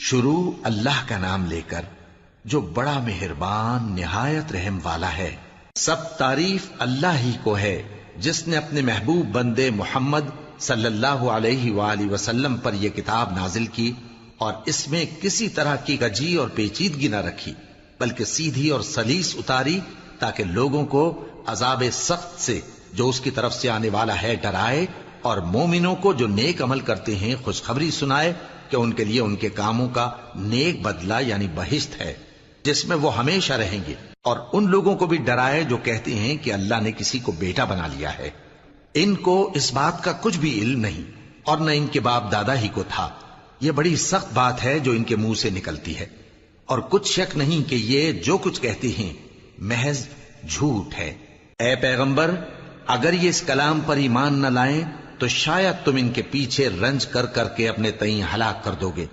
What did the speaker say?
شروع اللہ کا نام لے کر جو بڑا مہربان نہایت رحم والا ہے۔ سب تعریف اللہ ہی کو ہے جس نے اپنے محبوب بندے محمد صلی اللہ علیہ وآلہ وسلم پر یہ کتاب نازل کی اور اس میں کسی طرح کی کجی اور پیچیدگی نہ رکھی، بلکہ سیدھی اور سلیس اتاری تاکہ لوگوں کو عذاب سخت سے جو اس کی طرف سے آنے والا ہے ڈرائے، اور مومنوں کو جو نیک عمل کرتے ہیں خوشخبری سنائے کہ ان کے لیے ان کے کاموں کا نیک بدلہ یعنی بہشت ہے جس میں وہ ہمیشہ رہیں گے، اور ان لوگوں کو بھی ڈرائے جو کہتے ہیں کہ اللہ نے کسی کو بیٹا بنا لیا ہے۔ ان کو اس بات کا کچھ بھی علم نہیں اور نہ ان کے باپ دادا ہی کو تھا۔ یہ بڑی سخت بات ہے جو ان کے منہ سے نکلتی ہے، اور کچھ شک نہیں کہ یہ جو کچھ کہتے ہیں محض جھوٹ ہے۔ اے پیغمبر، اگر یہ اس کلام پر ایمان نہ لائیں تو شاید تم ان کے پیچھے رنج کر کر کے اپنے تئیں ہلاک کر دو گے۔